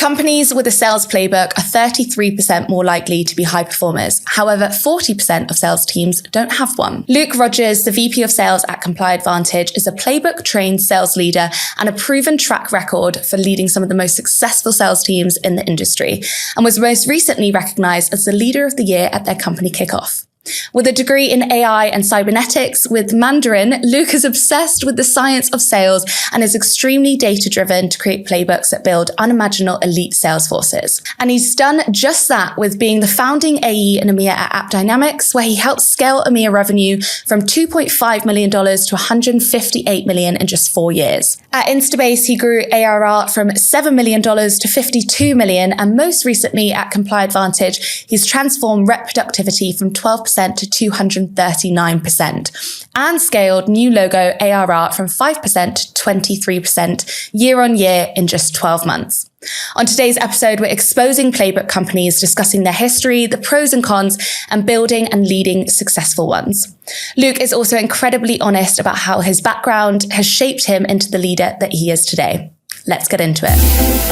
Companies with a sales playbook are 33% more likely to be high performers. However, 40% of sales teams don't have one. Luke Rogers, the VP of Sales at ComplyAdvantage, is a playbook-trained sales leader and a proven track record for leading some of the most successful sales teams in the industry, and was most recently recognized as the Leader of the Year at their company kickoff. With a degree in AI and cybernetics with Mandarin, Luke is obsessed with the science of sales and is extremely data-driven to create playbooks that build unimaginable elite sales forces. And he's done just that with being the founding AE in EMEA at AppDynamics, where he helped scale EMEA revenue from $2.5 million to $158 million in just 4 years. At Instabase, he grew ARR from $7 million to $52 million, and most recently at ComplyAdvantage, he's transformed rep productivity from 12% to 239%, and scaled new logo ARR from 5% to 23% year on year in just 12 months. On today's episode, we're exposing playbook companies, discussing their history, the pros and cons, and building and leading successful ones. Luke is also incredibly honest about how his background has shaped him into the leader that he is today. Let's get into it.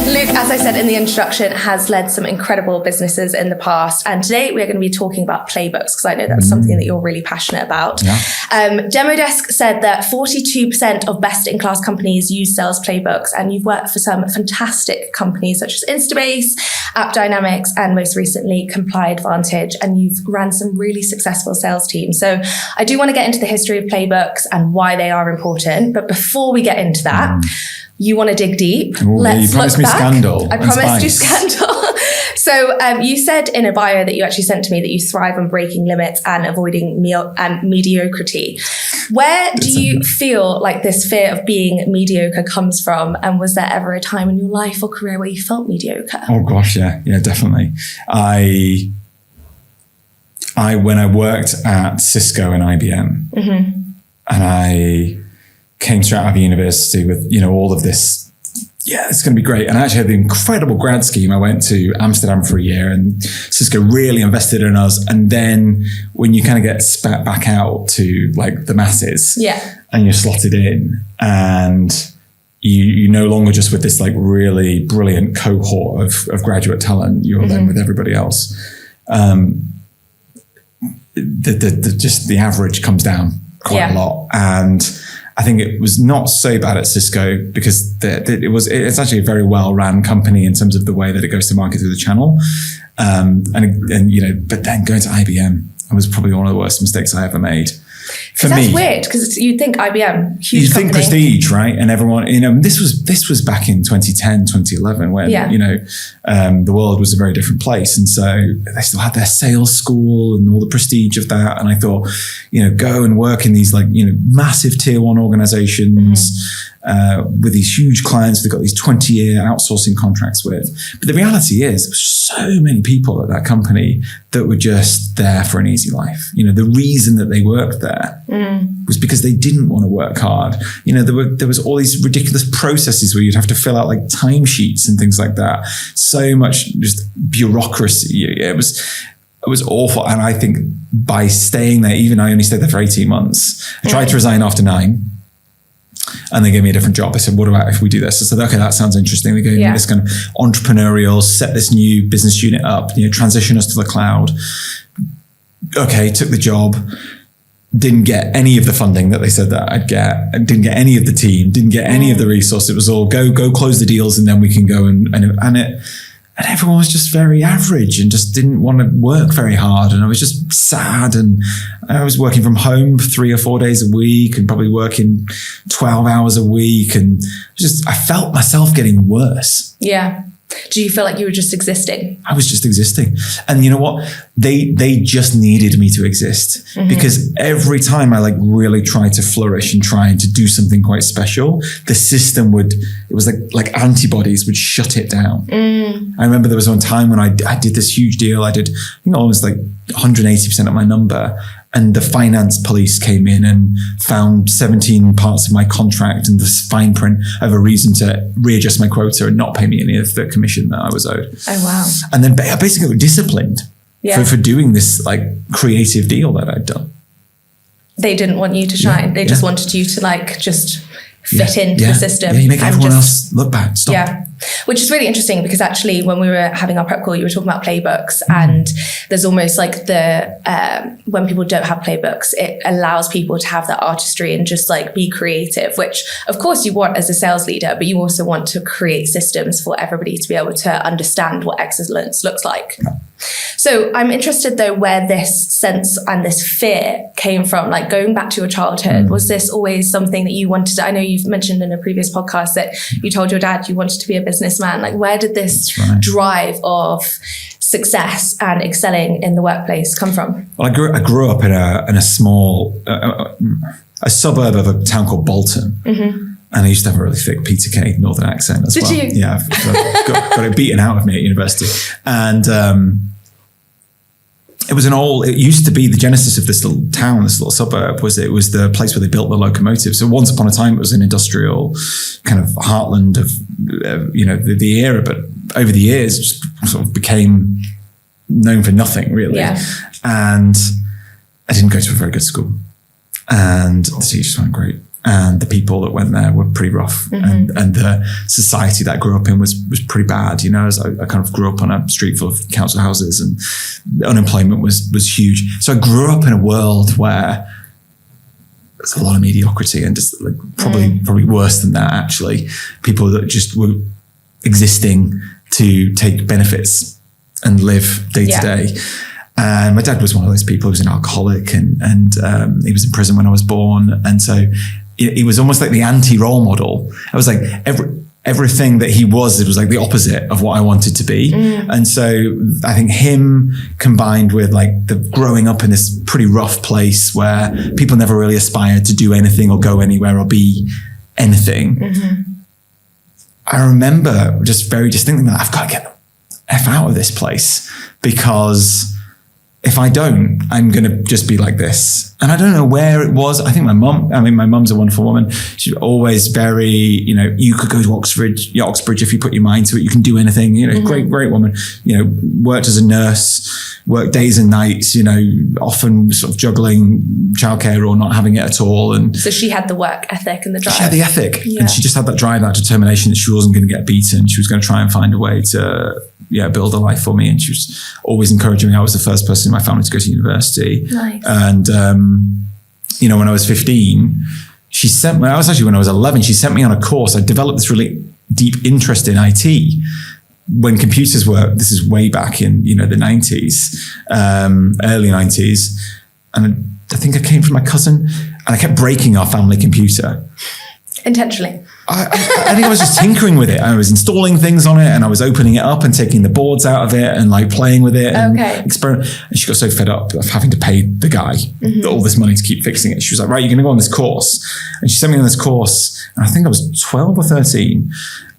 Luke, as I said in the introduction, has led some incredible businesses in the past. And today we're going to be talking about playbooks, because I know that's something that you're really passionate about. Yeah. Demodesk said that 42% of best-in-class companies use sales playbooks. And you've worked for some fantastic companies such as Instabase, AppDynamics, and most recently ComplyAdvantage. And you've ran some really successful sales teams. So I do want to get into the history of playbooks and why they are important. But before we get into that, you want to dig deep. Ooh, Let's you promised look me back. scandal. I promised you scandal. So you said in a bio that you actually sent to me that you thrive on breaking limits and avoiding mediocrity. Where do you feel like this fear of being mediocre comes from? And was there ever a time in your life or career where you felt mediocre? Oh gosh, yeah, definitely. I when I worked at Cisco and IBM, and I came straight out of university with, all of this, it's going to be great. And I actually had the incredible grad scheme. I went to Amsterdam for a year and Cisco really invested in us. And then when you kind of get spat back out to like the masses and you're slotted in and you no longer just with this like really brilliant cohort of graduate talent, you're then with everybody else. The average comes down quite a lot. And I think it was not so bad at Cisco because it's actually a very well ran company in terms of the way that it goes to market through the channel. But then going to IBM was probably one of the worst mistakes I ever made. For me, that's weird because you'd think IBM, huge company. Think prestige, right? And everyone, this was back in 2010, 2011 when, the world was a very different place. And so they still had their sales school and all the prestige of that. And I thought, go and work in these massive tier one organizations with these huge clients they've got these 20-year outsourcing contracts with. But the reality is there were so many people at that company that were just there for an easy life. The reason that they worked there was because they didn't want to work hard. There was all these ridiculous processes where you'd have to fill out like timesheets and things like that. So much just bureaucracy. It was awful. And I think by staying there, even I only stayed there for 18 months, I tried to resign after 9. And they gave me a different job. I said, what about if we do this? I said, okay, that sounds interesting. They gave me this kind of entrepreneurial, set this new business unit up, transition us to the cloud. Okay, took the job. Didn't get any of the funding that they said that I'd get. I didn't get any of the team. Didn't get any of the resources. It was all go close the deals and then we can go and everyone was just very average and just didn't want to work very hard. And I was just sad. And I was working from home 3 or 4 days a week and probably working 12 hours a week. And I felt myself getting worse. Yeah. Do you feel like you were just existing? I was just existing. And you know what? They just needed me to exist because every time I really tried to flourish and trying to do something quite special, the system it was like antibodies would shut it down. I remember there was one time when I did this huge deal. I did, almost like 180% of my number. And the finance police came in and found 17 parts of my contract and this fine print of a reason to readjust my quota and not pay me any of the commission that I was owed. Oh, wow. And then I basically got disciplined for doing this creative deal that I'd done. They didn't want you to shine. They just wanted you to just fit into the system. Yeah, you make everyone else look bad. Stop. Yeah. Which is really interesting because actually when we were having our prep call, you were talking about playbooks, and there's almost like when people don't have playbooks, it allows people to have that artistry and just like be creative, which of course you want as a sales leader, but you also want to create systems for everybody to be able to understand what excellence looks like. So I'm interested though where this sense and this fear came from, like going back to your childhood. Was this always something that you wanted to, I know you've mentioned in a previous podcast that you told your dad you wanted to be a businessman. Like where did this drive of success and excelling in the workplace come from? Well, I grew up in a small, a suburb of a town called Bolton. And I used to have a really thick Peter Kay northern accent as well. Did you? Yeah, I've got it beaten out of me at university. And it used to be the genesis of this little town, this little suburb, it was the place where they built the locomotive. So once upon a time, it was an industrial kind of heartland of, the era, but over the years, it just sort of became known for nothing really. Yeah. And I didn't go to a very good school, and the teachers weren't great. And the people that went there were pretty rough, and the society that I grew up in was pretty bad. As I kind of grew up on a street full of council houses, and unemployment was huge. So I grew up in a world where there's a lot of mediocrity, and just like probably worse than that actually. People that just were existing to take benefits and live day to day. And my dad was one of those people who was an alcoholic, and he was in prison when I was born, and so he was almost like the anti-role model. I was like everything that he was, it was like the opposite of what I wanted to be. And so I think him combined with like the growing up in this pretty rough place where people never really aspired to do anything or go anywhere or be anything. I remember just very distinctly that I've got to get the F out of this place, because if I don't, I'm going to just be like this. And I don't know where it was. I think my mum's a wonderful woman. She's always very, you could go to Oxbridge if you put your mind to it. You can do anything, great woman, worked as a nurse, worked days and nights, often sort of juggling childcare or not having it at all. And so she had the work ethic and the drive. She had the ethic, and she just had that drive, that determination that she wasn't going to get beaten. She was going to try and find a way to build a life for me. And she was always encouraging me. I was the first person in my family to go to university. Nice. And, when I was 15, when I was 11, she sent me on a course. I developed this really deep interest in IT when computers this is way back in, the 90s, early 90s. And I think I came from my cousin, and I kept breaking our family computer. Intentionally. I think I was just tinkering with it. I was installing things on it, and I was opening it up and taking the boards out of it and like playing with it and experiment. And she got so fed up of having to pay the guy all this money to keep fixing it. She was like, right, you're going to go on this course. And she sent me on this course, and I think I was 12 or 13.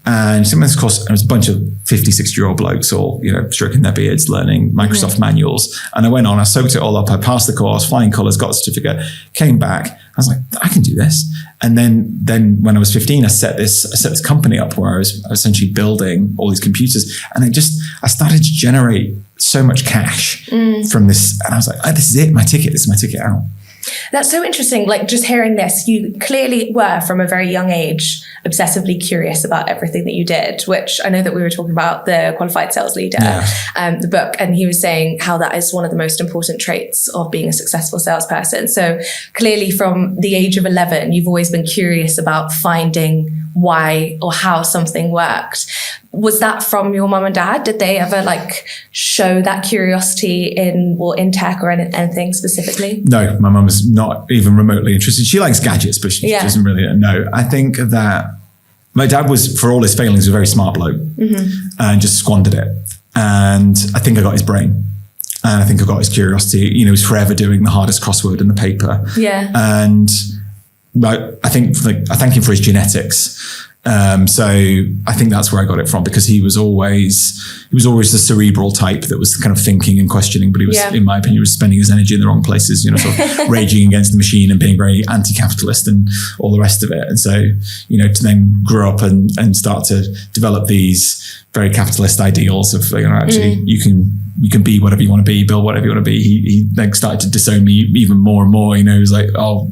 And she sent me on this course, and it was a bunch of 50, 60-year-old blokes all, stroking their beards, learning Microsoft manuals. And I went on, I soaked it all up. I passed the course, flying colours, got a certificate, came back. I was like, I can do this. And then when I was 15, I set this company up where I was essentially building all these computers. And I started to generate so much cash from this. And I was like, this is it, this is my ticket out. That's so interesting. Like just hearing this, you clearly were from a very young age obsessively curious about everything that you did, which I know that we were talking about the Qualified Sales Leader, the book, and he was saying how that is one of the most important traits of being a successful salesperson. So clearly from the age of 11, you've always been curious about finding why or how something worked. Was that from your mum and dad? Did they ever show that curiosity in tech or anything specifically? No, my mum is not even remotely interested. She likes gadgets, but she doesn't really know. I think that my dad was, for all his failings, a very smart bloke and just squandered it. And I think I got his brain. And I think I got his curiosity. He was forever doing the hardest crossword in the paper. Yeah. And I thank him for his genetics. So I think that's where I got it from, because he was always the cerebral type that was kind of thinking and questioning, but he was, in my opinion, he was spending his energy in the wrong places, sort of raging against the machine and being very anti-capitalist and all the rest of it. And so, to then grow up and start to develop these very capitalist ideals of, actually you can you can be whatever you want to be, build whatever you want to be. He like started to disown me even more and more. He was like, oh.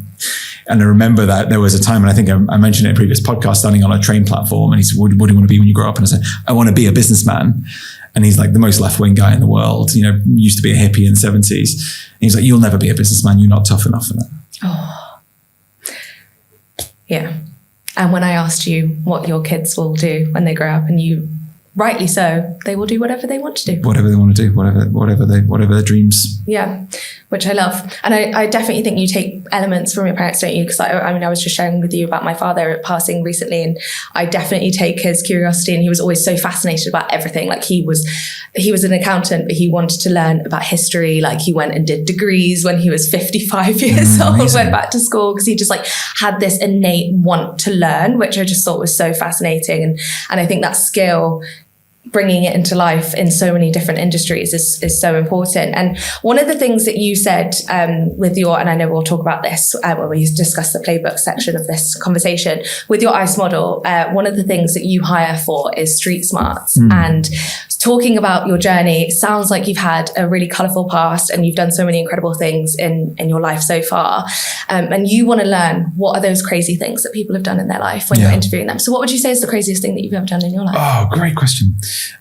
And I remember that there was a time, and I think I mentioned it in a previous podcast, standing on a train platform, and he said, what do you want to be when you grow up? And I said, I want to be a businessman. And he's like the most left-wing guy in the world, used to be a hippie in the 70s. And he's like, you'll never be a businessman. You're not tough enough for that. Oh, yeah. And when I asked you what your kids will do when they grow up, and you, rightly so, they will do whatever they want to do. Whatever they want to do, whatever their dreams. Yeah, which I love. And I definitely think you take elements from your parents, don't you? Because I was just sharing with you about my father passing recently, and I definitely take his curiosity, and he was always so fascinated about everything. Like he was an accountant, but he wanted to learn about history. Like he went and did degrees when he was 55 years old, went back to school because he just like had this innate want to learn, which I just thought was so fascinating. And I think that skill, bringing it into life in so many different industries is so important. And one of the things that you said with your, and I know we'll talk about this when we discuss the playbook section of this conversation, with your ICE model, one of the things that you hire for is street smarts. And talking about your journey, it sounds like you've had a really colourful past and you've done so many incredible things in your life so far. And you want to learn what are those crazy things that people have done in their life when you're interviewing them. So what would you say is the craziest thing that you've ever done in your life? Oh, great question.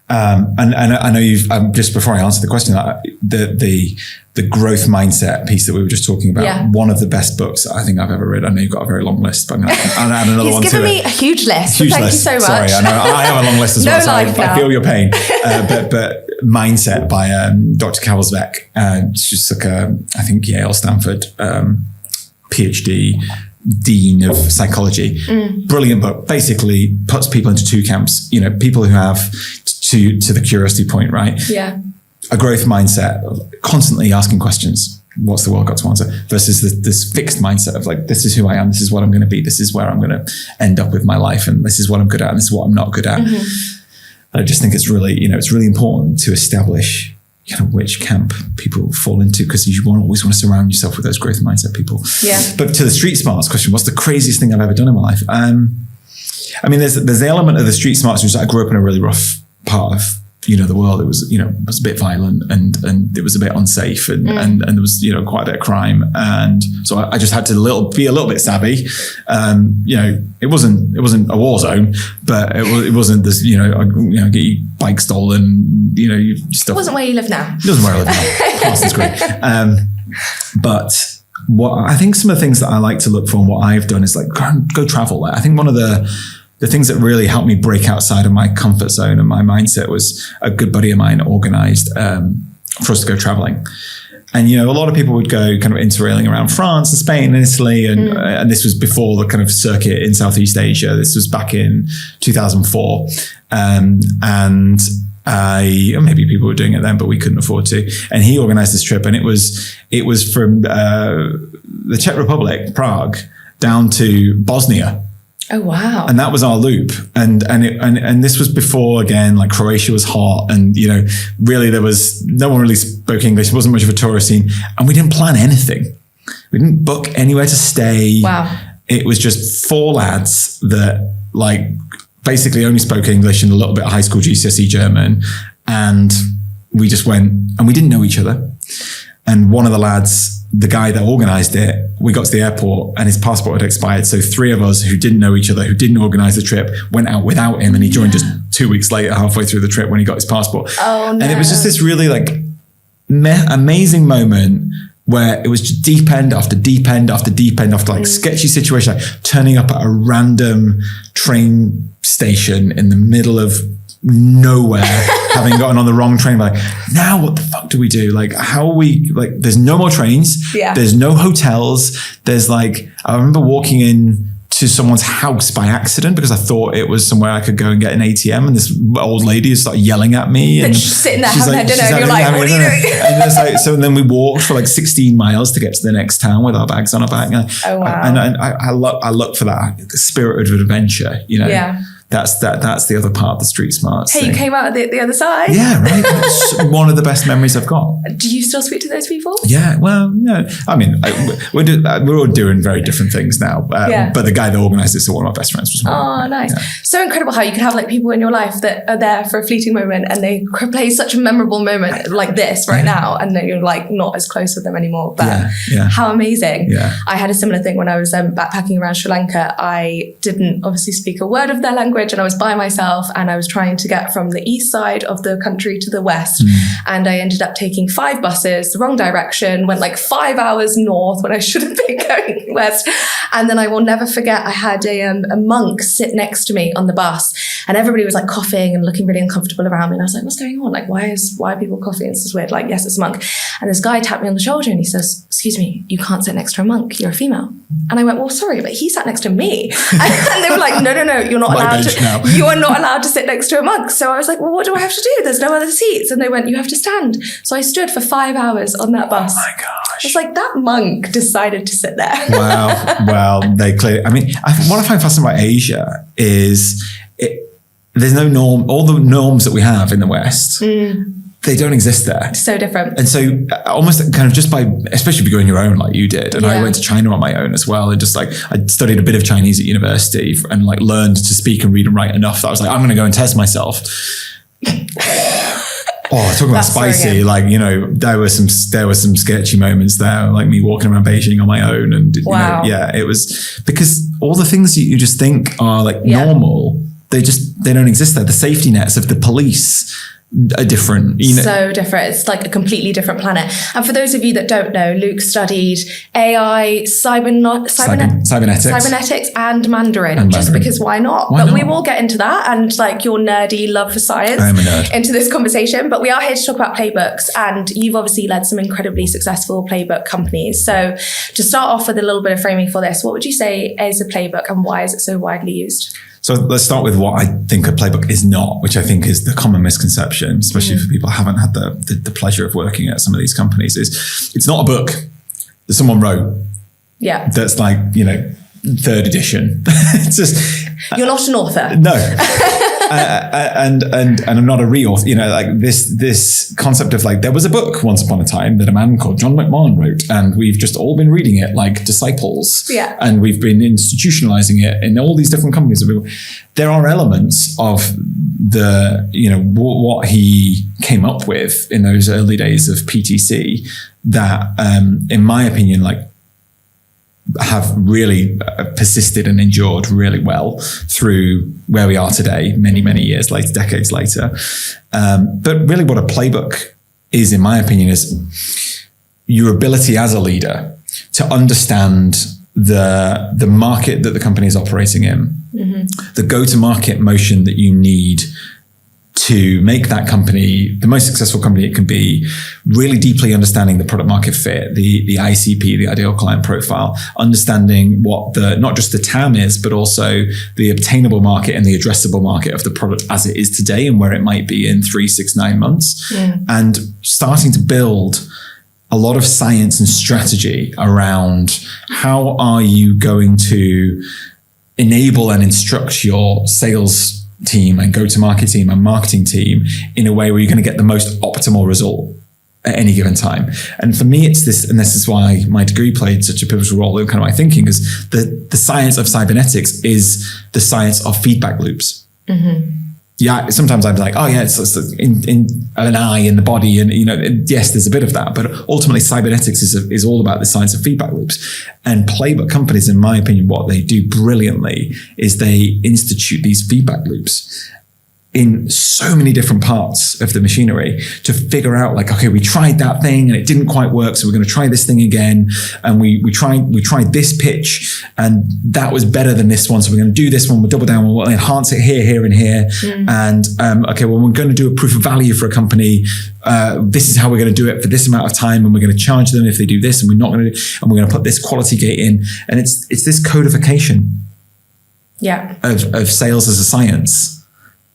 And I know you've, just before I answer the question, the growth mindset piece that we were just talking about, one of the best books I think I've ever read. I know you've got a very long list, but I'm going to add another one to it. He's given me a huge list. Thank you so much. Sorry, I know I have a long list as well, so I feel your pain. But Mindset by Dr. Kavalsvek, it's just like I think Yale, Stanford, PhD, Dean of Psychology. Brilliant book. Basically puts people into two camps. People who have to the curiosity point, right? Yeah. A growth mindset, constantly asking questions. What's the world got to answer? Versus this fixed mindset of like, this is who I am. This is what I'm going to be. This is where I'm going to end up with my life. And this is what I'm good at. And this is what I'm not good at. And I just think it's really, it's really important to establish which camp people fall into, because you always want to surround yourself with those growth mindset people. Yeah. But to the street smarts question, what's the craziest thing I've ever done in my life? There's the element of the street smarts, which I grew up in a really rough part of the world. It was it was a bit violent and it was a bit unsafe and there was quite a bit of crime, and so I just had to be a little bit savvy. It wasn't a war zone, but it wasn't this get your bike stolen, stuff. It wasn't where you live now. It wasn't where I live now. Parsons Green. But what I think some of the things that I like to look for and what I've done is like go travel. I think one of the things that really helped me break outside of my comfort zone and my mindset was a good buddy of mine organized for us to go traveling. And, a lot of people would go kind of interrailing around France and Spain and Italy. And this was before the kind of circuit in Southeast Asia. This was back in 2004. And maybe people were doing it then, but we couldn't afford to. And he organized this trip, and it was from the Czech Republic, Prague, down to Bosnia. Oh, wow. And that was our loop. And this was before, again, like Croatia was hot, and, really no one really spoke English. It wasn't much of a tourist scene, and we didn't plan anything. We didn't book anywhere to stay. Wow. It was just four lads that like basically only spoke English and a little bit of high school GCSE German. And we just went, and we didn't know each other. And one of the lads, the guy that organized it, we got to the airport and his passport had expired. So three of us who didn't know each other, who didn't organize the trip, went out without him, and he joined just 2 weeks later, halfway through the trip, when he got his passport. Oh, no. And it was just this really like amazing moment where it was just deep end after deep end after deep end after like sketchy situation, like turning up at a random train station in the middle of nowhere, having gotten on the wrong train. Like, now what the fuck do we do? Like, how are we, like, there's no more trains. Yeah. There's no hotels. There's like, I remember walking in to someone's house by accident because I thought it was somewhere I could go and get an ATM, and this old lady started yelling at me. And she's sitting there having her dinner, and you're like, what are you doing? And it's like, so then we walked for like 16 miles to get to the next town with our bags on our back. Oh, wow. And I look for that spirit of adventure, Yeah. That's the other part of the street smarts Hey, thing. you came out the other side. Yeah, right. That's one of the best memories I've got. Do you still speak to those people? Yeah, well, yeah. I mean, we're all doing very different things now. But the guy that organised this, one of my best friends, was one. Oh, nice. Yeah. So incredible how you can have like people in your life that are there for a fleeting moment and they play such a memorable moment like this right now, and then you're like not as close with them anymore. But how amazing. Yeah. I had a similar thing when I was backpacking around Sri Lanka. I didn't obviously speak a word of their language, and I was by myself, and I was trying to get from the east side of the country to the west. And I ended up taking 5 buses, the wrong direction, went like 5 hours north when I should have been going west. And then I will never forget, I had a monk sit next to me on the bus, and everybody was like coughing and looking really uncomfortable around me. And I was like, what's going on? Like, why are people coughing? This is weird. Like, yes, it's a monk. And this guy tapped me on the shoulder and he says, excuse me, you can't sit next to a monk. You're a female. And I went, well, sorry, but he sat next to me. And they were like, no, you're not allowed to. You are not allowed to sit next to a monk. So I was like, well, what do I have to do? There's no other seats. And they went, you have to stand. So I stood for 5 hours on that bus. Oh my gosh. It's like that monk decided to sit there. Wow. Well, they clearly, I mean, what I find fascinating about Asia is there's no norm. All the norms that we have in the West, they don't exist there. So different. And so almost kind of just by, especially if you go on your own like you did, and I went to China on my own as well, and just like I studied a bit of Chinese at university and like learned to speak and read and write enough that I was like, I'm going to go and test myself. Oh, talking about spicy, like, you know, there were some sketchy moments there, like me walking around Beijing on my own. And you know, it was because all the things that you just think are like normal, they don't exist there. The safety nets of the police are different. You know? So different. It's like a completely different planet. And for those of you that don't know, Luke studied AI, cybernetics and Mandarin, just because why not? We will get into that and like your nerdy love for science into this conversation. But we are here to talk about playbooks, and you've obviously led some incredibly successful playbook companies. So to start off with a little bit of framing for this, what would you say is a playbook and why is it so widely used? So let's start with what I think a playbook is not, which I think is the common misconception, especially for people who haven't had the pleasure of working at some of these companies, is it's not a book that someone wrote. Yeah. That's like, you know, 3rd edition. It's just... You're not an author. No. And I'm not a re-author, you know, like this concept of like, there was a book once upon a time that a man called John McMahon wrote, and we've just all been reading it like disciples. Yeah. And we've been institutionalizing it in all these different companies. There are elements of the, you know, what he came up with in those early days of PTC that, in my opinion, like, have really persisted and endured really well through where we are today, many, many years later, decades later. But really what a playbook is, in my opinion, is your ability as a leader to understand the market that the company is operating in, the go-to-market motion that you need to make that company the most successful company it can be, really deeply understanding the product market fit, the ICP, the ideal client profile, understanding what not just the TAM is, but also the obtainable market and the addressable market of the product as it is today and where it might be in 3, 6, 9 months. And starting to build a lot of science and strategy around how are you going to enable and instruct your sales team and go-to-market team and marketing team in a way where you're going to get the most optimal result at any given time. And for me, it's this, and this is why my degree played such a pivotal role in kind of my thinking, is the science of cybernetics is the science of feedback loops. Yeah, sometimes I'm like, oh yeah, it's in an eye in the body, and you know, yes, there's a bit of that, but ultimately cybernetics is all about the science of feedback loops. And playbook companies, in my opinion, what they do brilliantly is they institute these feedback loops in so many different parts of the machinery to figure out like, okay, we tried that thing and it didn't quite work, so we're going to try this thing again. And we tried this pitch and that was better than this one, so we're going to do this one, we'll double down, we'll enhance it here, here, and here. And okay, well, we're going to do a proof of value for a company. This is how we're going to do it for this amount of time, and we're going to charge them if they do this, and we're not going to, and we're going to put this quality gate in. And it's this codification of sales as a science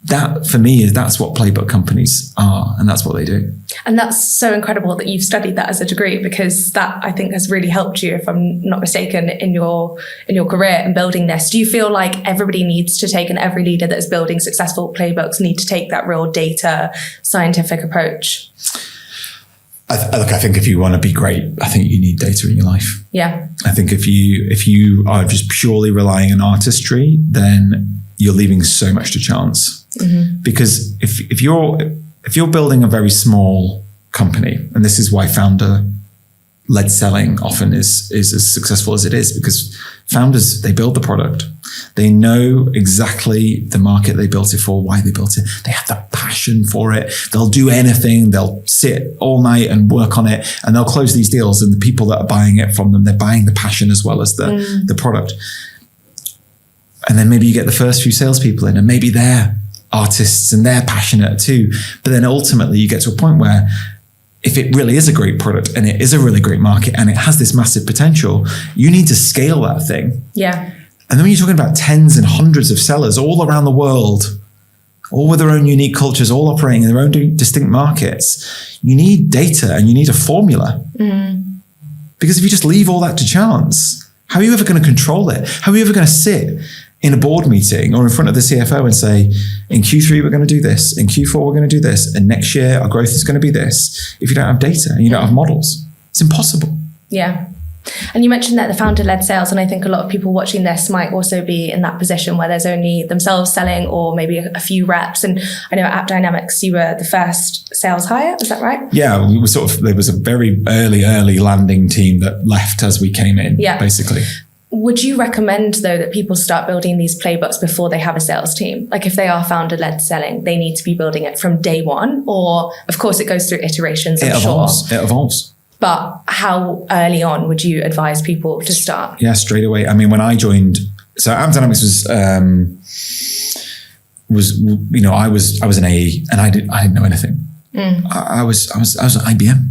that for me that's what playbook companies are, and that's what they do. And that's so incredible that you've studied that as a degree, because that I think has really helped you, if I'm not mistaken, in your career and building this. Do you feel like everybody needs to take, and every leader that is building successful playbooks need to take that real data scientific approach? I think if you want to be great, I think you need data in your life. Yeah. I think if you are just purely relying on artistry, then you're leaving so much to chance. Mm-hmm. Because if you're building a very small company, and this is why founder-led selling often is as successful as it is, because founders, they build the product. They know exactly the market they built it for, why they built it. They have the passion for it. They'll do anything. They'll sit all night and work on it, and they'll close these deals. And the people that are buying it from them, they're buying the passion as well as the product. And then maybe you get the first few salespeople in, and maybe they're artists and they're passionate too. But then ultimately you get to a point where if it really is a great product and it is a really great market and it has this massive potential, you need to scale that thing. Yeah. And then when you're talking about tens and hundreds of sellers all around the world, all with their own unique cultures, all operating in their own distinct markets, you need data and you need a formula. Mm. Because if you just leave all that to chance, how are you ever going to control it? How are you ever going to sit in a board meeting or in front of the CFO and say, in Q3, we're going to do this. In Q4, we're going to do this. And next year, our growth is going to be this. If you don't have data and you don't have models, it's impossible. Yeah. And you mentioned that the founder-led sales, and I think a lot of people watching this might also be in that position where there's only themselves selling or maybe a few reps. And I know at AppDynamics, you were the first sales hire. Is that right? Yeah, we were there was a very early landing team that left as we came in, basically. Would you recommend, though, that people start building these playbooks before they have a sales team? Like if they are founder-led selling, they need to be building it from day one? Or, of course, it goes through iterations, I'm sure. It evolves. But how early on would you advise people to start? Yeah, straight away. I mean, when I joined, so AppDynamics was I was an AE and I didn't know anything. Mm. I was at IBM.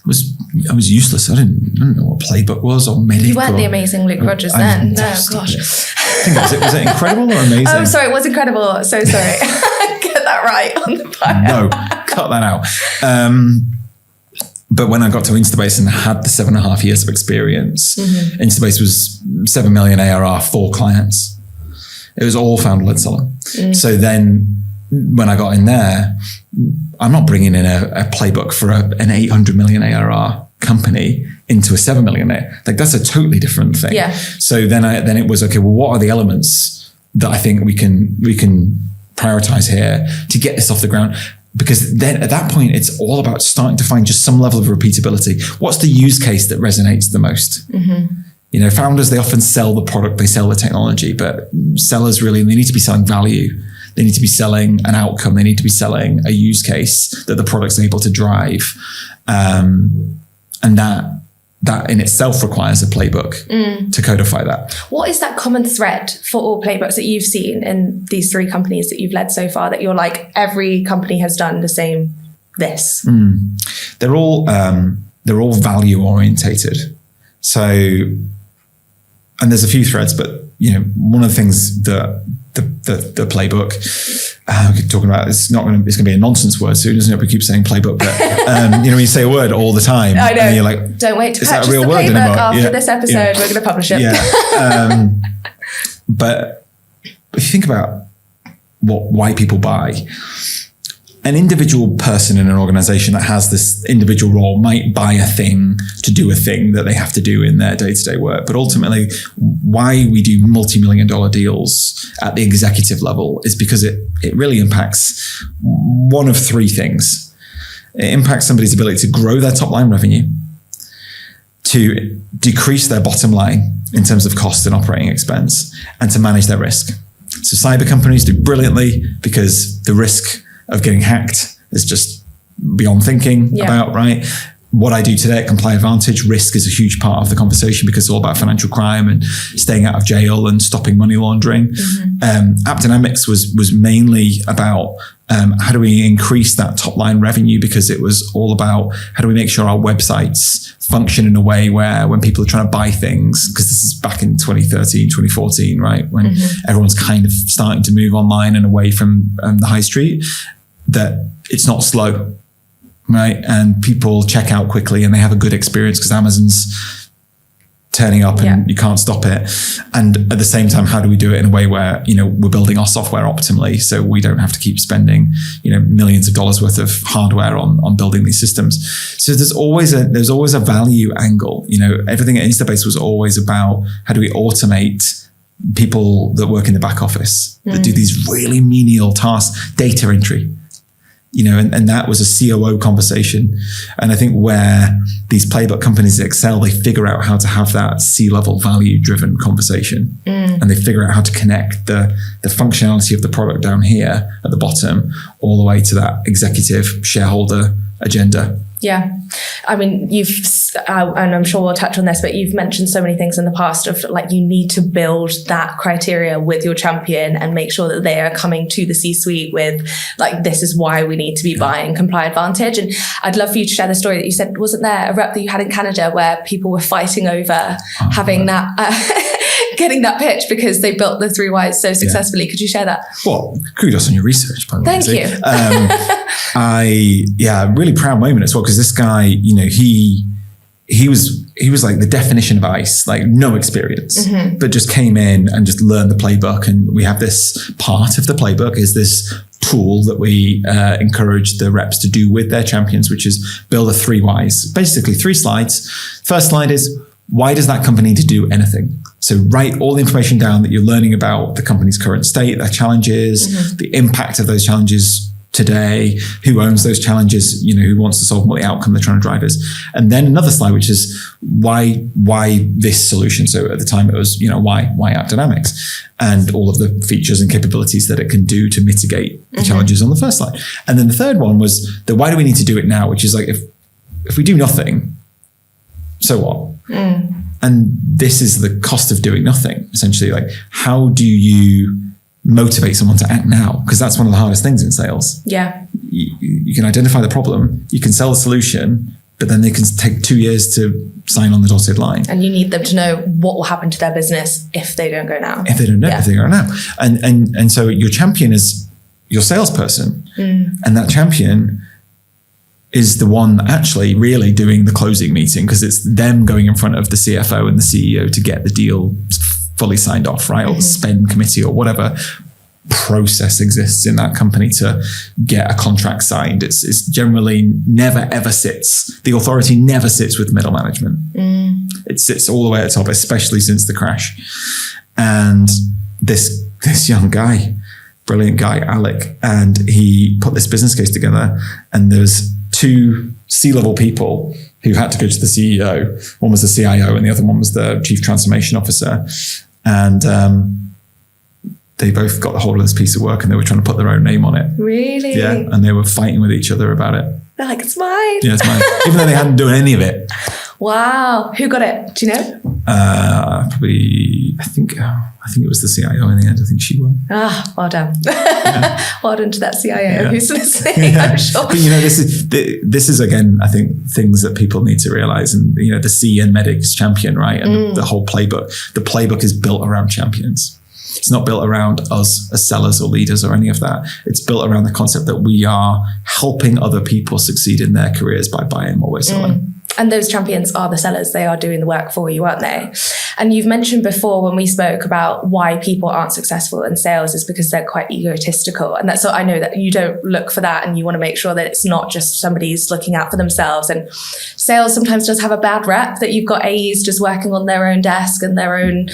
I was useless. I didn't know what Playbook was or mediocre. You weren't the amazing Luke Rogers then. No, gosh. Was it incredible or amazing? Oh, sorry, it was incredible. So sorry. Get that right on the bio. No, cut that out. But when I got to Instabase and had the 7.5 years of experience, mm-hmm. Instabase was 7 million ARR, 4 clients. It was all founder-led selling. Mm. So then when I got in there, I'm not bringing in a playbook for an 800 million ARR company into a 7 million. Like that's a totally different thing. Yeah. So then it was, okay, well, what are the elements that I think we can prioritize here to get this off the ground? Because then at that point, it's all about starting to find just some level of repeatability. What's the use case that resonates the most? Mm-hmm. Founders, they often sell the product, they sell the technology, but sellers really, they need to be selling value. They need to be selling an outcome. They need to be selling a use case that the product's able to drive. And that in itself requires a playbook to codify that. What is that common thread for all playbooks that you've seen in these 3 companies that you've led so far, that you're like, every company has done the same this? They're all value orientated. So, and there's a few threads, but one of the things that the playbook we keep talking about, it's going to be a nonsense word soon, isn't it? We keep saying playbook, but when you say a word all the time, I know. And you're like, don't wait to purchase the playbook after this episode. We're going to publish it. Yeah. But if you think about why people buy, an individual person in an organization that has this individual role might buy a thing to do a thing that they have to do in their day-to-day work. But ultimately, why we do multi-million-dollar deals at the executive level is because it really impacts one of 3 things. It impacts somebody's ability to grow their top-line revenue, to decrease their bottom line in terms of cost and operating expense, and to manage their risk. So cyber companies do brilliantly because the risk of getting hacked is just beyond thinking about, right? what I do today at ComplyAdvantage, risk is a huge part of the conversation because it's all about financial crime and staying out of jail and stopping money laundering. AppDynamics was mainly about how do we increase that top line revenue, because it was all about how do we make sure our websites function in a way where when people are trying to buy things, because this is back in 2013, 2014, right? When everyone's kind of starting to move online and away from the high street, that it's not slow. Right. And people check out quickly and they have a good experience because Amazon's turning up and you can't stop it. And at the same time, how do we do it in a way where, we're building our software optimally so we don't have to keep spending, millions of dollars worth of hardware on building these systems. So there's always a value angle. Everything at Instabase was always about how do we automate people that work in the back office that do these really menial tasks, data entry. And that was a COO conversation. And I think where these playbook companies excel, they figure out how to have that C-level value driven conversation. And they figure out how to connect the functionality of the product down here at the bottom all the way to that executive shareholder agenda. Yeah. I mean, and I'm sure we'll touch on this, but you've mentioned so many things in the past of like, you need to build that criteria with your champion and make sure that they are coming to the C-suite with like, this is why we need to be buying ComplyAdvantage. And I'd love for you to share the story that you said, wasn't there a rep that you had in Canada where people were fighting over having that, getting that pitch because they built the 3 whys so successfully. Could you share that? Well, kudos on your research, by the way. Thank you. Really proud moment as well, because this guy, he was like the definition of ice, like no experience, but just came in and just learned the playbook. And we have this part of the playbook is this tool that we encourage the reps to do with their champions, which is build a 3 whys, basically 3 slides. First slide is, why does that company need to do anything? So write all the information down that you're learning about the company's current state, their challenges, the impact of those challenges today, who owns those challenges, who wants to solve them, what the outcome they're trying to drive is. And then another slide, which is why this solution? So at the time it was, why AppDynamics and all of the features and capabilities that it can do to mitigate the challenges on the first slide. And then the third one was the why do we need to do it now? Which is like, if we do nothing, so what? And this is the cost of doing nothing, essentially. Like, how do you motivate someone to act now? Because that's one of the hardest things in sales. Yeah. You can identify the problem, you can sell the solution, but then they can take 2 years to sign on the dotted line. And you need them to know what will happen to their business if they don't go now. If they don't know, if they go now. And so your champion is your salesperson. And that champion is the one actually really doing the closing meeting, because it's them going in front of the CFO and the CEO to get the deal fully signed off, right? Or the spend committee or whatever process exists in that company to get a contract signed. It's generally never ever sits, the authority never sits with middle management. It sits all the way at the top, especially since the crash. And this young guy, brilliant guy, Alec, and he put this business case together, and there's 2 C-level people who had to go to the CEO. One was the CIO and the other one was the Chief Transformation Officer. And they both got a hold of this piece of work and they were trying to put their own name on it. Really? Yeah. And they were fighting with each other about it. They're like, it's mine. Yeah, it's mine. Even though they hadn't done any of it. Wow. Who got it? Do you know? Probably, I think it was the CIO in the end. I think she won. Well done. Yeah. Well done to that CIO who's listening, I'm sure. But this is again, I think, things that people need to realize. And the C in medics champion, right? And the whole playbook. The playbook is built around champions. It's not built around us as sellers or leaders or any of that. It's built around the concept that we are helping other people succeed in their careers by buying what we're selling. And those champions are the sellers. They are doing the work for you, aren't they? And you've mentioned before when we spoke about why people aren't successful in sales is because they're quite egotistical. And that's so I know that you don't look for that, and you want to make sure that it's not just somebody's looking out for themselves. And sales sometimes does have a bad rep, that you've got AEs just working on their own desk and their own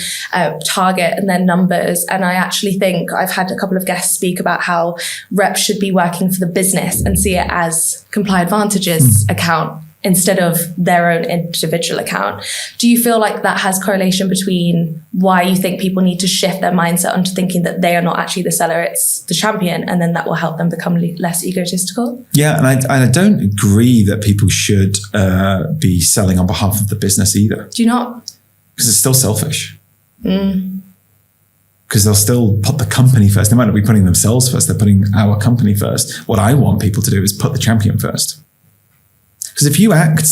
target and their numbers. And I actually think I've had a couple of guests speak about how reps should be working for the business and see it as ComplyAdvantage's account instead of their own individual account. Do you feel like that has correlation between why you think people need to shift their mindset onto thinking that they are not actually the seller, it's the champion, and then that will help them become less egotistical? Yeah, and I don't agree that people should be selling on behalf of the business either. Do you not? Because it's still selfish. Because they'll still put the company first. They might not be putting themselves first, they're putting our company first. What I want people to do is put the champion first. Because if you act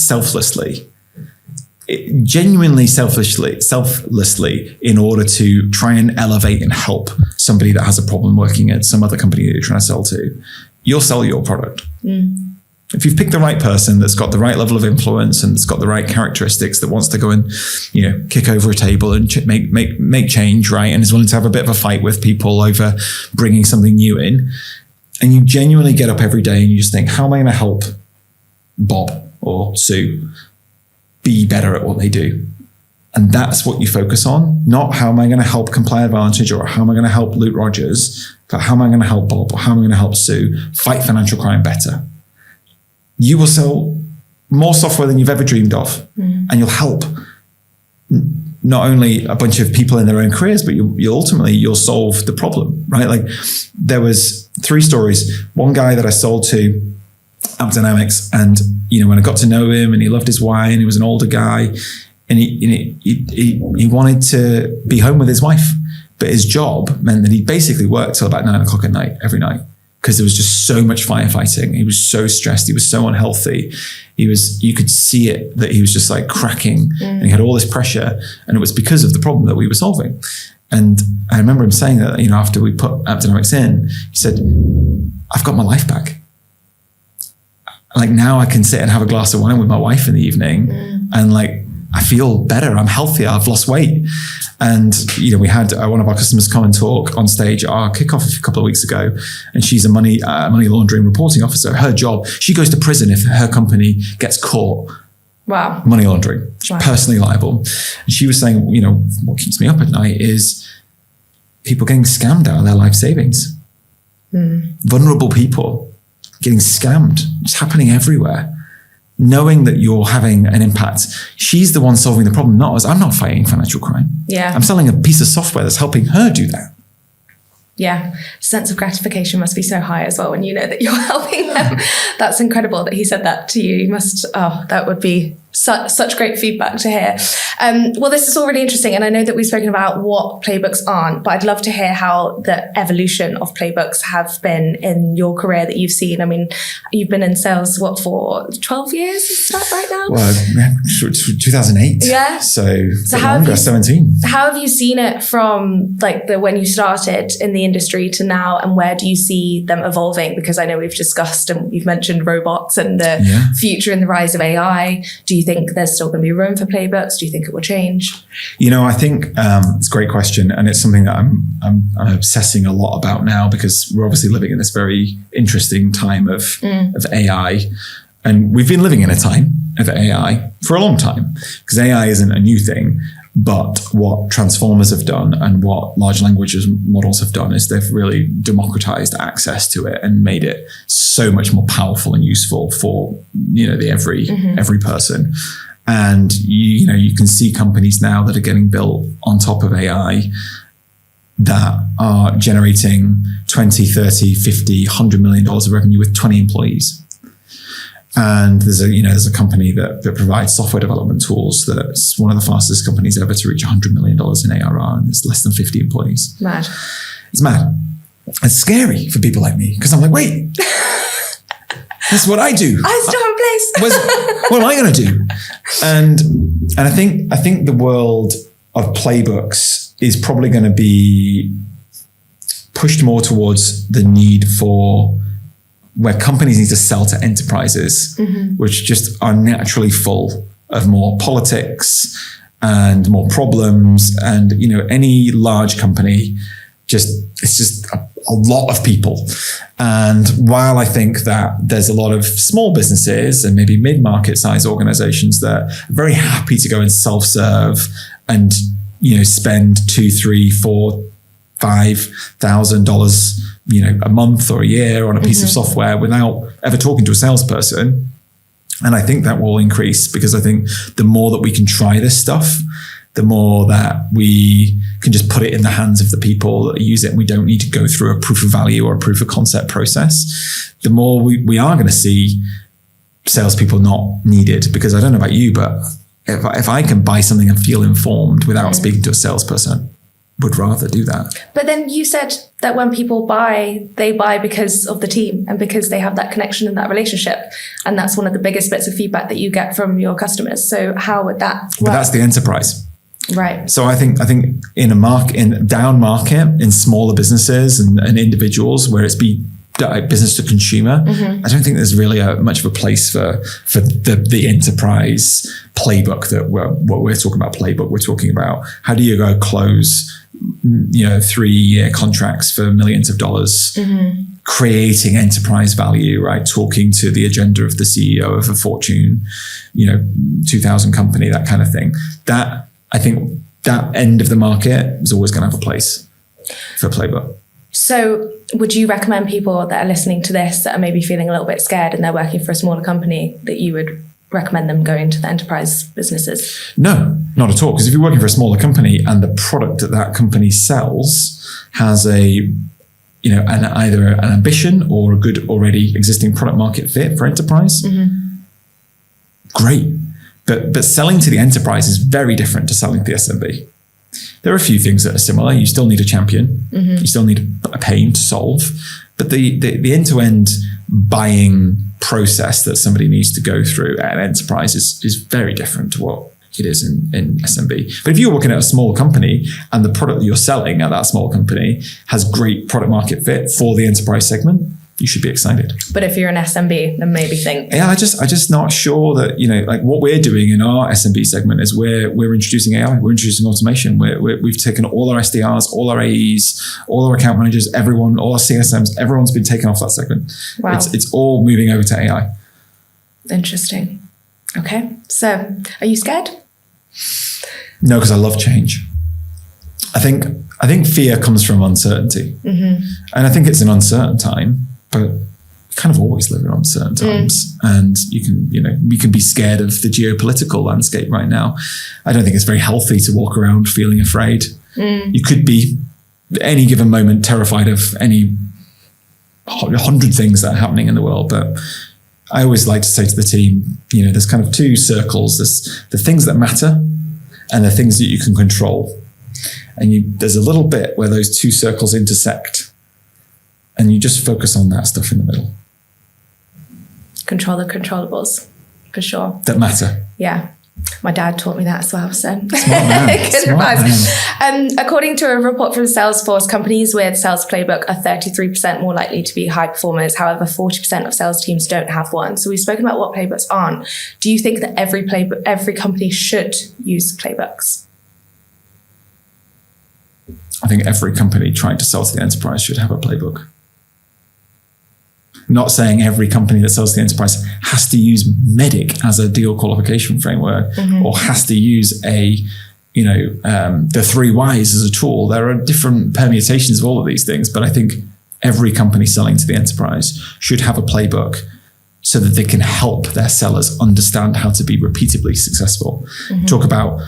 genuinely selflessly in order to try and elevate and help somebody that has a problem working at some other company that you're trying to sell to, you'll sell your product. If you've picked the right person that's got the right level of influence and that's got the right characteristics, that wants to go and, kick over a table and make change, right, and is willing to have a bit of a fight with people over bringing something new in, and you genuinely get up every day and you just think, how am I going to help Bob or Sue be better at what they do? And that's what you focus on, not how am I going to help ComplyAdvantage or how am I going to help Luke Rogers, but how am I going to help Bob or how am I going to help Sue fight financial crime better? You will sell more software than you've ever dreamed of, and you'll help not only a bunch of people in their own careers, but you'll solve the problem, right? Like there was 3 stories. One guy that I sold to, AppDynamics, and when I got to know him and he loved his wine, he was an older guy, and he wanted to be home with his wife, but his job meant that he basically worked till about 9 o'clock at night every night, because there was just so much firefighting. He was so stressed. He was so unhealthy. You could see it, that he was just like cracking, and he had all this pressure, and it was because of the problem that we were solving. And I remember him saying that, after we put AppDynamics in, he said, I've got my life back. Like now I can sit and have a glass of wine with my wife in the evening, and like, I feel better. I'm healthier. I've lost weight. And, we had one of our customers come and talk on stage at our kickoff a couple of weeks ago. And she's a money laundering reporting officer. Her job, she goes to prison if her company gets caught. Wow. Money laundering. She's personally liable. And she was saying, what keeps me up at night is people getting scammed out of their life savings. Vulnerable people getting scammed. It's happening everywhere. Knowing that you're having an impact. She's the one solving the problem, not us. I'm not fighting financial crime. Yeah. I'm selling a piece of software that's helping her do that. Yeah. Sense of gratification must be so high as well when you know that you're helping them. That's incredible that he said that to you. You must, that would be such great feedback to hear. Well, this is all really interesting. And I know that we've spoken about what playbooks aren't, but I'd love to hear how the evolution of playbooks have been in your career that you've seen. I mean, you've been in sales, for 12 years? Is that right now? Well, 2008. Yeah. So how longer, 17. How have you seen it from when you started in the industry to now, and where do you see them evolving? Because I know we've discussed and you've mentioned robots and the future and the rise of AI. Do you think there's still going to be room for playbooks? Do you think it will change? I think it's a great question, and it's something that I'm obsessing a lot about now, because we're obviously living in this very interesting time of AI, and we've been living in a time of AI for a long time, because AI isn't a new thing. But what transformers have done and what large language models have done is they've really democratized access to it and made it so much more powerful and useful for the every person. And you can see companies now that are getting built on top of AI that are generating 20, 30, 50, $100 million of revenue with 20 employees. And there's a company that provides software development tools that's one of the fastest companies ever to reach $100 million in ARR, and there's less than 50 employees. Mad. It's mad. It's scary for people like me, because I'm like, wait, that's what I do. I still have a place. What am I going to do? And I think the world of playbooks is probably going to be pushed more towards the need for where companies need to sell to enterprises, which just are naturally full of more politics and more problems. And, any large company, it's just a lot of people. And while I think that there's a lot of small businesses and maybe mid-market size organizations that are very happy to go and self-serve and, spend $2,000, $3,000, $4,000, $5,000, a month or a year on a piece of software without ever talking to a salesperson, And I think that will increase, because I think the more that we can try this stuff, the more that we can just put it in the hands of the people that use it, and we don't need to go through a proof of value or a proof of concept process, the more we are going to see salespeople not needed. Because I don't know about you, but if I can buy something and feel informed without speaking to a salesperson, would rather do that. But then you said that when people buy, they buy because of the team and because they have that connection and that relationship. And that's one of the biggest bits of feedback that you get from your customers. So how would that work? But that's the enterprise. Right. So I think in down market, in smaller businesses and individuals where it's business to consumer, I don't think there's really much of a place for the enterprise playbook that we're talking about. Playbook, we're talking about how do you go close 3-year contracts for millions of dollars, creating enterprise value, right? Talking to the agenda of the CEO of a Fortune 2000 company, that kind of thing. That, I think, that end of the market is always going to have a place for Playbook. So would you recommend people that are listening to this that are maybe feeling a little bit scared and they're working for a smaller company, that you would recommend them going to the enterprise businesses? No, not at all. Because if you're working for a smaller company and the product that company sells has either an ambition or a good already existing product market fit for enterprise, great. But selling to the enterprise is very different to selling to the SMB. There are a few things that are similar. You still need a champion. You still need a pain to solve. But the end-to-end buying process that somebody needs to go through at an enterprise is very different to what it is in SMB. But if you're working at a small company and the product that you're selling at that small company has great product market fit for the enterprise segment, you should be excited. But if you're an SMB, then maybe think. Yeah, I just not sure that, like what we're doing in our SMB segment is we're introducing AI, we're introducing automation. We've taken all our SDRs, all our AEs, all our account managers, everyone, all our CSMs, everyone's been taken off that segment. Wow. It's all moving over to AI. Interesting. Okay. So are you scared? No, because I love change. I think fear comes from uncertainty. And I think it's an uncertain time. But we kind of always live in uncertain times, and we can be scared of the geopolitical landscape right now. I don't think it's very healthy to walk around feeling afraid. You could be at any given moment terrified of any 100 things that are happening in the world. But I always like to say to the team, there's kind of two circles. There's the things that matter and the things that you can control. And there's a little bit where those two circles intersect. And you just focus on that stuff in the middle. Control the controllables, for sure. That matter. Yeah. My dad taught me that as well. So Smart man. good advice. According to a report from Salesforce, companies with Sales Playbook are 33% more likely to be high performers. However, 40% of sales teams don't have one. So we've spoken about what playbooks aren't. Do you think that every company should use playbooks? I think every company trying to sell to the enterprise should have a playbook. Not saying every company that sells to the enterprise has to use MEDDIC as a deal qualification framework or has to use the 3 Whys as a tool. There are different permutations of all of these things, but I think every company selling to the enterprise should have a playbook so that they can help their sellers understand how to be repeatedly successful. Talk about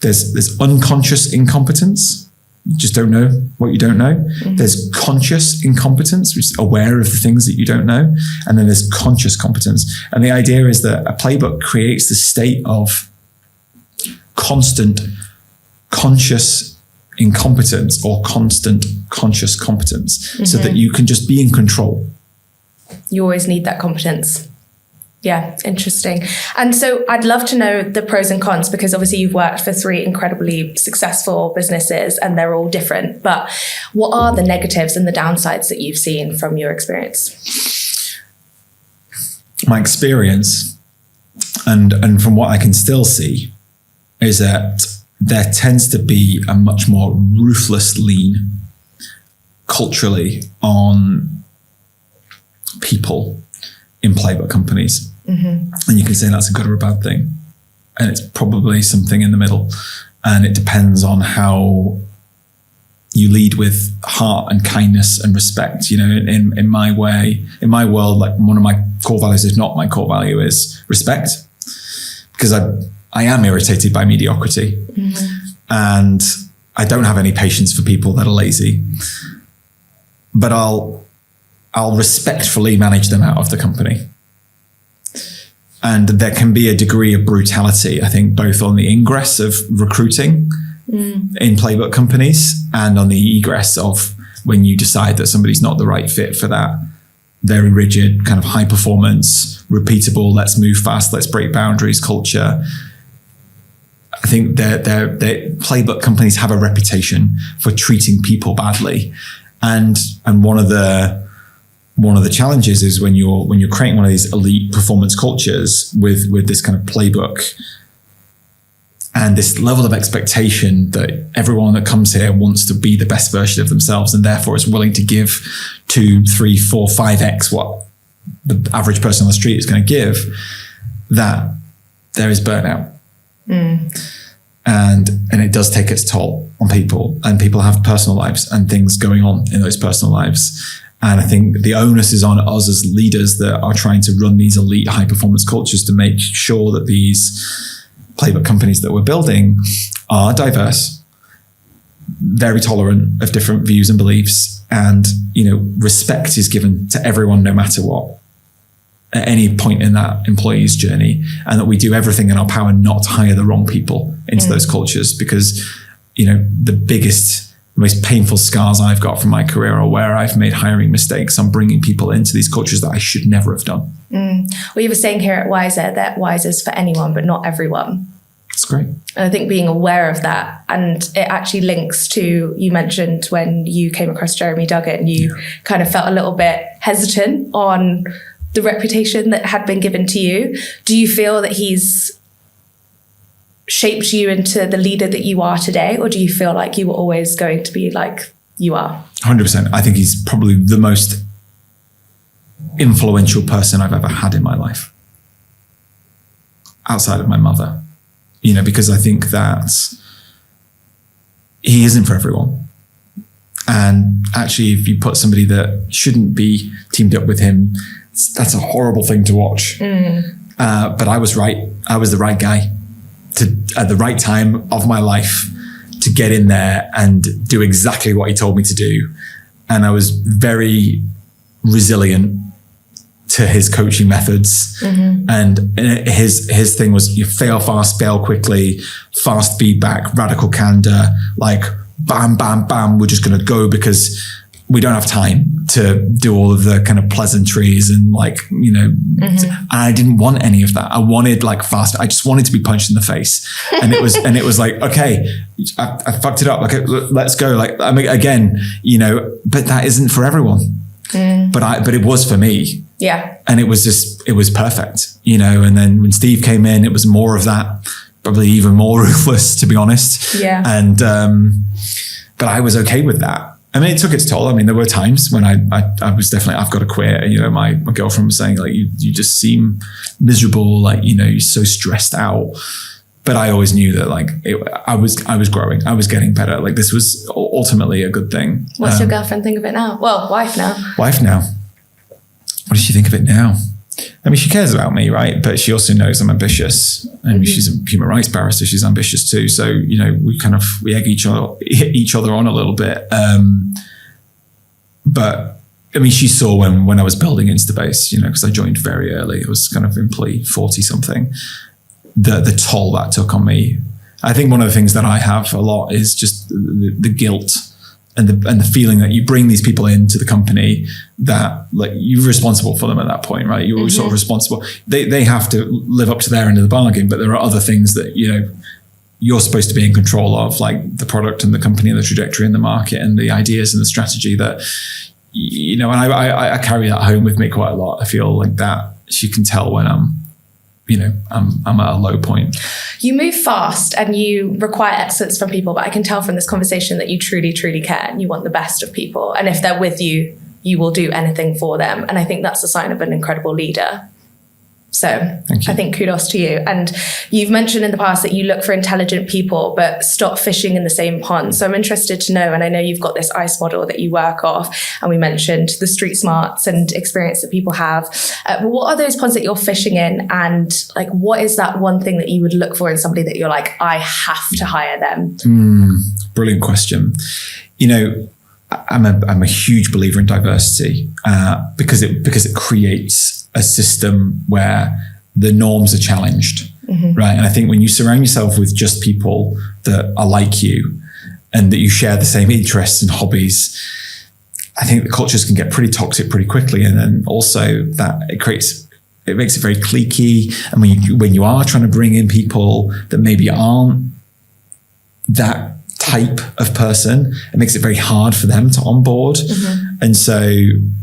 there's unconscious incompetence. You just don't know what you don't know. There's conscious incompetence, which is aware of the things that you don't know. And then there's conscious competence. And the idea is that a playbook creates the state of constant conscious incompetence or constant conscious competence so that you can just be in control. You always need that competence. Yeah, interesting. And so I'd love to know the pros and cons, because obviously you've worked for 3 incredibly successful businesses and they're all different. But what are the negatives and the downsides that you've seen from your experience? My experience, and from what I can still see, is that there tends to be a much more ruthless lean culturally on people in playbook companies. And you can say that's a good or a bad thing. And it's probably something in the middle. And it depends on how you lead with heart and kindness and respect. You know, in my way, in my world, like one of my core values, if not my core value, is respect, because I am irritated by mediocrity, and I don't have any patience for people that are lazy, but I'll respectfully manage them out of the company. And there can be a degree of brutality, I think, both on the ingress of recruiting in playbook companies and on the egress of when you decide that somebody's not the right fit for that very rigid kind of high performance, repeatable, let's move fast, let's break boundaries culture. I think that playbook companies have a reputation for treating people badly. And one of the challenges is when you're creating one of these elite performance cultures with this kind of playbook and this level of expectation that everyone that comes here wants to be the best version of themselves and therefore is willing to give 2, 3, 4, 5x what the average person on the street is going to give, that there is burnout. And it does take its toll on people, and people have personal lives and things going on in those personal lives. And I think the onus is on us as leaders that are trying to run these elite high performance cultures to make sure that these playbook companies that we're building are diverse, very tolerant of different views and beliefs, and, you know, respect is given to everyone no matter what at any point in that employee's journey, and that we do everything in our power not to hire the wrong people into those cultures, because, you know, the biggest, most painful scars I've got from my career are where I've made hiring mistakes. I'm bringing people into these cultures that I should never have done. Well, you were saying here at Wiser that Wiser is for anyone, but not everyone. That's great. And I think being aware of that, and it actually links to, you mentioned when you came across Jeremy Duggan, you kind of felt a little bit hesitant on the reputation that had been given to you. Do you feel that he's shaped you into the leader that you are today, or do you feel like you were always going to be like you are? 100%. I think he's probably the most influential person I've ever had in my life, outside of my mother, you know, because I think that he isn't for everyone. And actually, if you put somebody that shouldn't be teamed up with him, that's a horrible thing to watch. But I was right. I was the right guy at the right time of my life to get in there and do exactly what he told me to do. And I was very resilient to his coaching methods. And his thing was, you fail fast, fail quickly, fast feedback, radical candor, like bam, bam, bam, we're just going to go because we don't have time to do all of the kind of pleasantries and like, you know, I didn't want any of that. I wanted like fast. I just wanted to be punched in the face. And it was like, okay, I fucked it up. Like, let's go. Like, I mean, again, you know, but that isn't for everyone. But it was for me. Yeah. And it was perfect, you know. And then when Steve came in, it was more of that, probably even more ruthless, to be honest. Yeah. And, but I was okay with that. I mean, it took its toll. I mean, there were times when I was definitely, I've got to quit. You know, my girlfriend was saying, like, you just seem miserable. Like, you know, you're so stressed out. But I always knew that, like, I was growing. I was getting better. Like, this was ultimately a good thing. What's your girlfriend think of it now? Well, wife now. Wife now. What does she think of it now? I mean, she cares about me, right? But she also knows I'm ambitious. I mean, she's a human rights barrister. She's ambitious too. So, you know, we egg each other on a little bit. But I mean, she saw when I was building Instabase, you know, because I joined very early. It was kind of employee 40 something. The toll that took on me. I think one of the things that I have a lot is just the guilt and the feeling that you bring these people into the company that, like, you're responsible for them at that point, right? You're sort of responsible. They have to live up to their end of the bargain, but there are other things that, you know, you're supposed to be in control of, like the product and the company and the trajectory and the market and the ideas and the strategy that, you know, and I carry that home with me quite a lot. I feel like that she can tell when I'm at a low point. You move fast and you require excellence from people, but I can tell from this conversation that you truly, truly care and you want the best of people. And if they're with you, you will do anything for them. And I think that's a sign of an incredible leader. So I think kudos to you. And you've mentioned in the past that you look for intelligent people, but stop fishing in the same pond. So I'm interested to know, and I know you've got this ICE model that you work off, and we mentioned the street smarts and experience that people have. But what are those ponds that you're fishing in? And like, what is that one thing that you would look for in somebody that you're like, I have to hire them? Brilliant question. You know, I'm a huge believer in diversity because it creates a system where the norms are challenged, right? And I think when you surround yourself with just people that are like you and that you share the same interests and hobbies, I think the cultures can get pretty toxic pretty quickly. And then also that it makes it very cliquey. And when you are trying to bring in people that maybe aren't that type of person, it makes it very hard for them to onboard. And so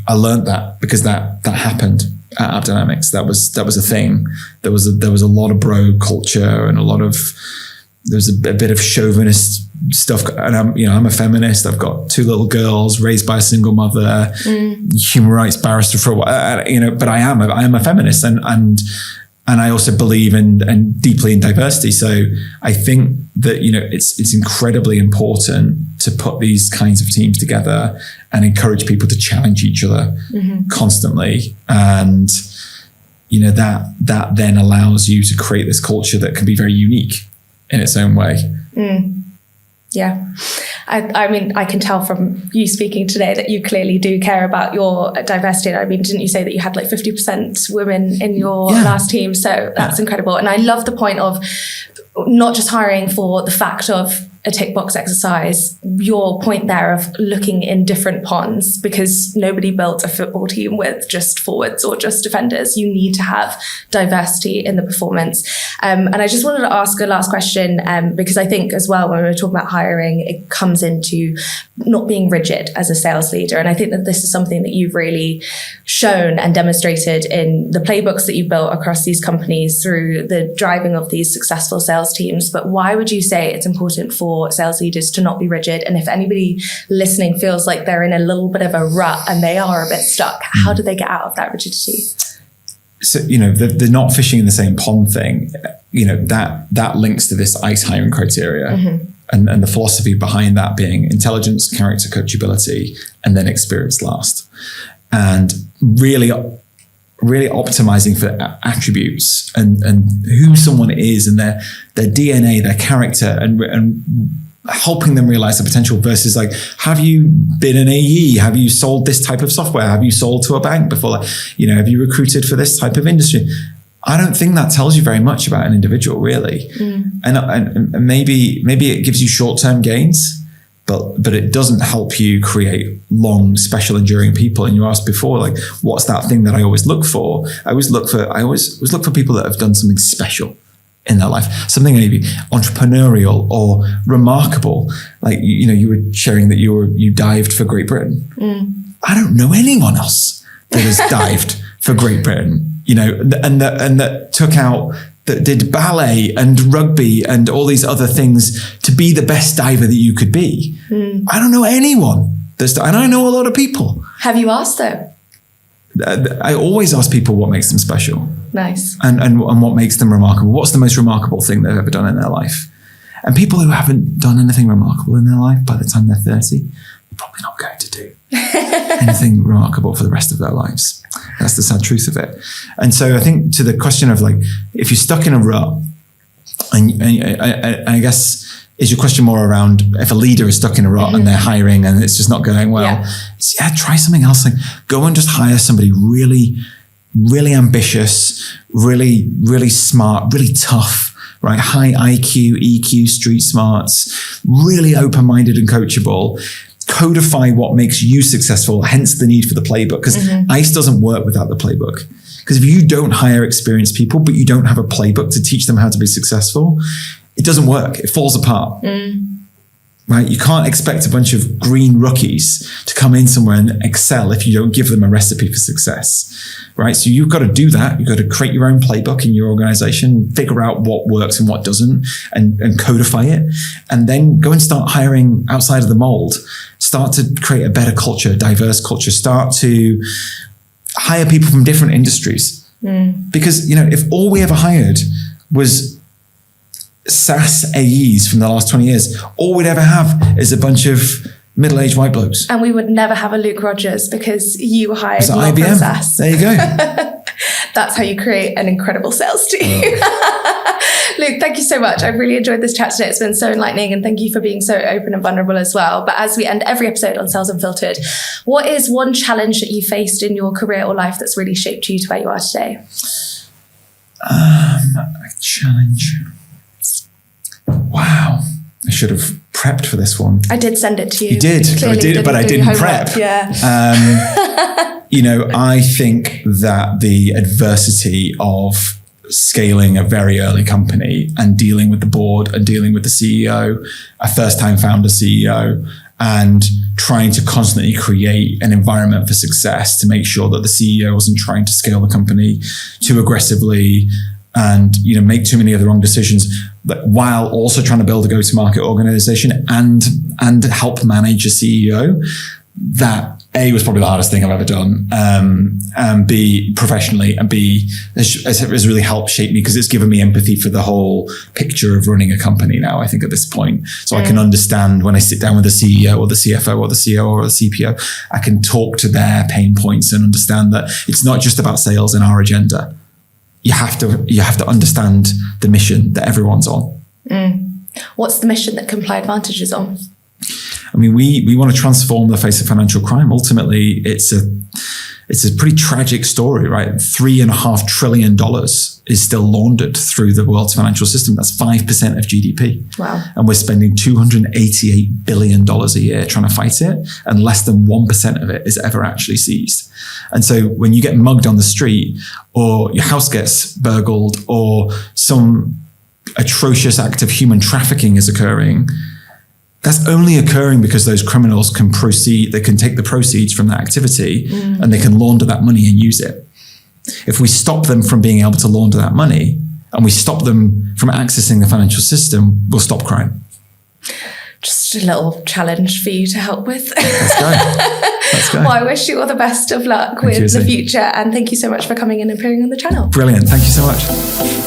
I learned that because that happened at AppDynamics. That was a thing. There was a lot of bro culture and there was a bit of chauvinist stuff. And I'm a feminist. I've got 2 little girls raised by a single mother, human rights barrister for a while, but I am a feminist and I also believe in deeply in diversity. So I think that, it's incredibly important to put these kinds of teams together and encourage people to challenge each other constantly. And, that then allows you to create this culture that can be very unique in its own way. Yeah. I mean, I can tell from you speaking today that you clearly do care about your diversity. I mean, didn't you say that you had like 50% women in your last team? So that's incredible. And I love the point of not just hiring for the fact of a tick box exercise, your point there of looking in different ponds, because nobody built a football team with just forwards or just defenders. You need to have diversity in the performance. And I just wanted to ask a last question, because I think as well, when we're talking about hiring, it comes into not being rigid as a sales leader. And I think that this is something that you've really shown and demonstrated in the playbooks that you built across these companies through the driving of these successful sales teams. But why would you say it's important for sales leaders to not be rigid? And if anybody listening feels like they're in a little bit of a rut and they are a bit stuck, how do they get out of that rigidity? So, the not fishing in the same pond thing, that links to this ICE hiring criteria. And the philosophy behind that being intelligence, character, coachability, and then experience last. And really optimizing for attributes and who someone is and their DNA, their character, and helping them realize the potential versus like, have you been an AE? Have you sold this type of software? Have you sold to a bank before? Like, have you recruited for this type of industry? I don't think that tells you very much about an individual, really. And maybe it gives you short-term gains, but it doesn't help you create long, special, enduring people. And you asked before, like, what's that thing that I always look for? I always look for people that have done something special in their life, something maybe entrepreneurial or remarkable. Like, you were sharing that you dived for Great Britain. I don't know anyone else that has dived for Great Britain, and that did ballet and rugby and all these other things to be the best diver that you could be. I don't know anyone and I know a lot of people. Have you asked though? I always ask people what makes them special. Nice. And what makes them remarkable. What's the most remarkable thing they've ever done in their life? And people who haven't done anything remarkable in their life by the time they're 30, they're probably not going to do anything remarkable for the rest of their lives. That's the sad truth of it. And so I think to the question of like, if you're stuck in a rut, and I guess, is your question more around if a leader is stuck in a rut and they're hiring and it's just not going well? Try something else. Like, go and just hire somebody really, really ambitious, really, really smart, really tough, right? High IQ, EQ, street smarts, really open-minded and coachable. Codify what makes you successful, hence the need for the playbook, because ICE doesn't work without the playbook. Because if you don't hire experienced people, but you don't have a playbook to teach them how to be successful, it doesn't work. It falls apart. Right? You can't expect a bunch of green rookies to come in somewhere and excel if you don't give them a recipe for success. Right? So you've got to do that. You've got to create your own playbook in your organization, figure out what works and what doesn't, and codify it. And then go and start hiring outside of the mold. Start to create a better culture, diverse culture. Start to hire people from different industries. Because, if all we ever hired was SaaS AEs from the last 20 years, all we'd ever have is a bunch of middle-aged white blokes. And we would never have a Luke Rogers because you hired not IBM. from SaaS. There you go. That's how you create an incredible sales team. Luke, thank you so much. I've really enjoyed this chat today. It's been so enlightening, and thank you for being so open and vulnerable as well. But as we end every episode on Sales Unfiltered, what is one challenge that you faced in your career or life that's really shaped you to where you are today? A challenge. Wow. I should have prepped for this one. I did send it to you. You did, but I didn't prep. Yeah. I think that the adversity of scaling a very early company and dealing with the board and dealing with the CEO, a first-time founder CEO, and trying to constantly create an environment for success to make sure that the CEO wasn't trying to scale the company too aggressively and make too many of the wrong decisions, but while also trying to build a go-to-market organization and help manage a CEO. That A, was probably the hardest thing I've ever done, and B, professionally, and B, has really helped shape me because it's given me empathy for the whole picture of running a company now, I think, at this point. So I can understand when I sit down with the CEO or the CFO or the COO or the CPO, I can talk to their pain points and understand that it's not just about sales and our agenda. You have to understand the mission that everyone's on. What's the mission that ComplyAdvantage is on? I mean, we want to transform the face of financial crime. Ultimately, it's a pretty tragic story, right? $3.5 trillion is still laundered through the world's financial system. That's 5% of GDP. Wow. And we're spending $288 billion a year trying to fight it. And less than 1% of it is ever actually seized. And so when you get mugged on the street, or your house gets burgled, or some atrocious act of human trafficking is occurring, that's only occurring because those criminals can proceed, they can take the proceeds from that activity and they can launder that money and use it. If we stop them from being able to launder that money and we stop them from accessing the financial system, we'll stop crime. Just a little challenge for you to help with. Let's go. Well, I wish you all the best of luck with the future. And thank you so much for coming in and appearing on the channel. Brilliant. Thank you so much.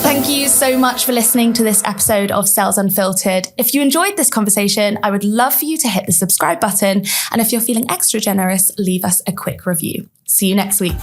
Thank you so much for listening to this episode of Sales Unfiltered. If you enjoyed this conversation, I would love for you to hit the subscribe button. And if you're feeling extra generous, leave us a quick review. See you next week.